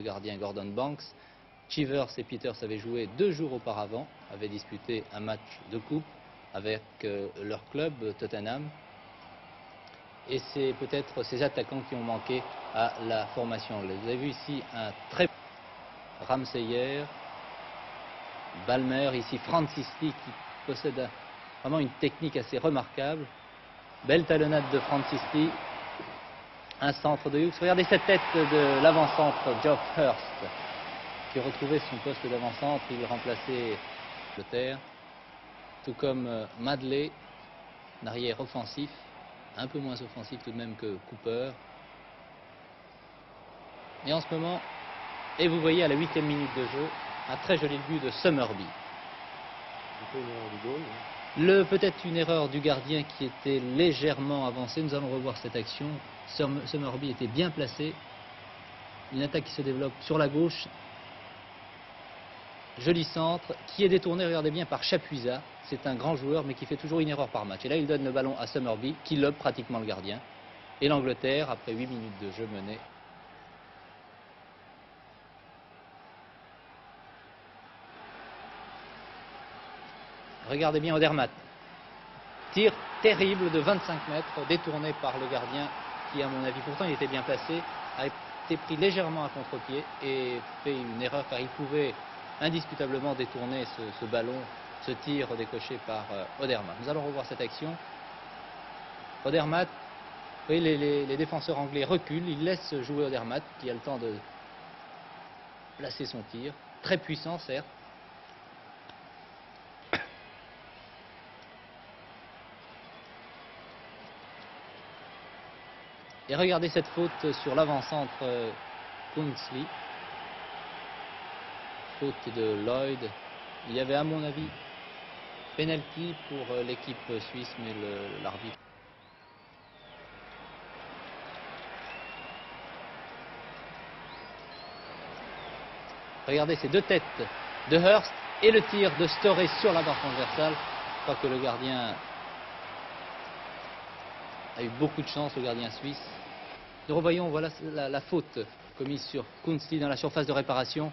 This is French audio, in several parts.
Le gardien Gordon Banks. Chivers et Peters avaient joué 2 jours auparavant, avaient disputé un match de coupe avec leur club Tottenham. Et c'est peut-être ces attaquants qui ont manqué à la formation anglaise. Vous avez vu ici un très Ramseyer, Balmer, ici Francis Lee qui possède vraiment une technique assez remarquable. Belle talonnade de Francis Lee. Un centre de Hughes. Regardez cette tête de l'avant-centre Geoff Hurst qui retrouvait son poste d'avant-centre. Il remplaçait le terre. Tout comme Madley, un arrière offensif, un peu moins offensif tout de même que Cooper. Et en ce moment, et vous voyez à la 8e minute de jeu, un très joli but de Summerby. Peut-être une erreur du gardien qui était légèrement avancé. Nous allons revoir cette action. Summerby était bien placé. Une attaque qui se développe sur la gauche. Joli centre qui est détourné, regardez bien, par Chapuisat. C'est un grand joueur mais qui fait toujours une erreur par match. Et là il donne le ballon à Summerby qui lobe pratiquement le gardien. Et l'Angleterre, après 8 minutes de jeu menée, regardez bien Odermatt. Tir terrible de 25 mètres, détourné par le gardien qui, à mon avis, pourtant il était bien placé, a été pris légèrement à contre-pied et fait une erreur car il pouvait indiscutablement détourner ce ballon, ce tir décoché par Odermatt. Nous allons revoir cette action. Odermatt, vous voyez, les défenseurs anglais reculent, ils laissent jouer Odermatt qui a le temps de placer son tir. Très puissant, certes. Et regardez cette faute sur l'avant-centre Kunsley. Faute de Lloyd. Il y avait à mon avis penalty pour l'équipe suisse, mais l'arbitre. Regardez ces deux têtes de Hurst et le tir de Storey sur la barre transversale. Je crois que le gardien a eu beaucoup de chance, le gardien suisse. Nous revoyons, voilà la faute commise sur Kunsley dans la surface de réparation.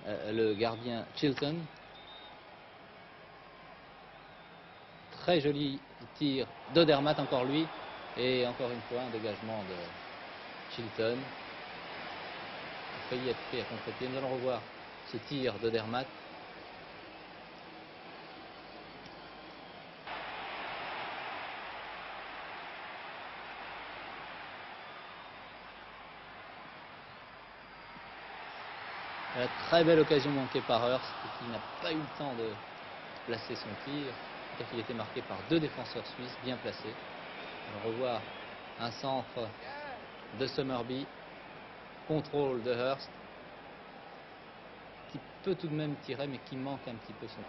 Le gardien Chilton. Très joli tir d'Odermatt, encore lui. Et encore une fois, un dégagement de Chilton. Il a failli être pris à contre-pied. Nous allons revoir ce tir d'Odermatt. La très belle occasion manquée par Hurst qui n'a pas eu le temps de placer son tir. Il était marqué par 2 défenseurs suisses bien placés. On revoit un centre de Summerby, contrôle de Hurst qui peut tout de même tirer mais qui manque un petit peu son.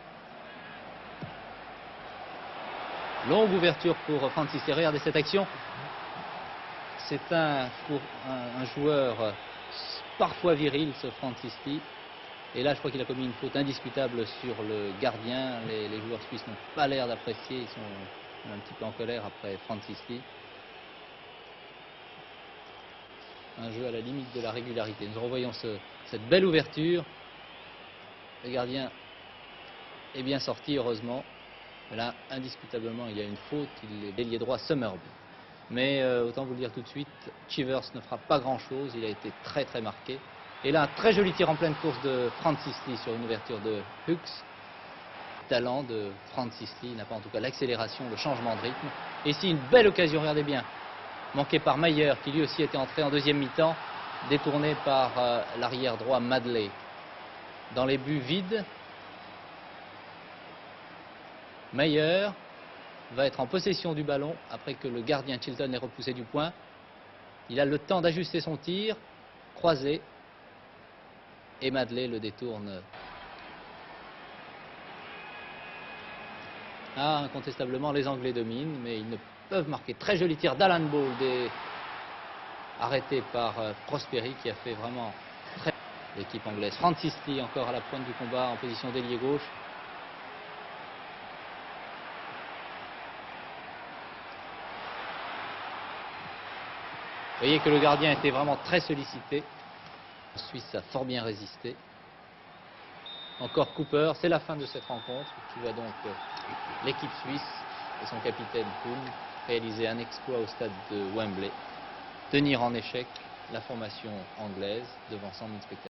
Longue ouverture pour Francis Lee. Regardez cette action. C'est un joueur parfois viril, ce Francis Lee. Et là, je crois qu'il a commis une faute indiscutable sur le gardien. Les joueurs suisses n'ont pas l'air d'apprécier. Ils sont un petit peu en colère après Francis Lee. Un jeu à la limite de la régularité. Nous revoyons cette belle ouverture. Le gardien est bien sorti, heureusement. Là, indiscutablement, il y a une faute. Il est ailier droit Summerby. Mais autant vous le dire tout de suite, Chivers ne fera pas grand-chose. Il a été très très marqué. Et là, un très joli tir en pleine course de Francis Lee sur une ouverture de Hughes. Talent de Francis Lee, il n'a pas en tout cas l'accélération, le changement de rythme. Et ici, une belle occasion, regardez bien, manquée par Mayer, qui lui aussi était entré en deuxième mi-temps, détourné par l'arrière droit Madley. Dans les buts vides, Mayer va être en possession du ballon après que le gardien Chilton ait repoussé du point. Il a le temps d'ajuster son tir, croisé, et Madley le détourne. Ah, incontestablement, les Anglais dominent, mais ils ne peuvent marquer. Très joli tir d'Alan Ball, arrêté par Prosperi, qui a fait vraiment très l'équipe anglaise. Francis Lee encore à la pointe du combat en position d'ailier gauche. Vous voyez que le gardien était vraiment très sollicité. La Suisse a fort bien résisté. Encore Cooper, c'est la fin de cette rencontre qui voit donc l'équipe suisse et son capitaine Kuhn réaliser un exploit au stade de Wembley, tenir en échec la formation anglaise devant 100 000 spectateurs.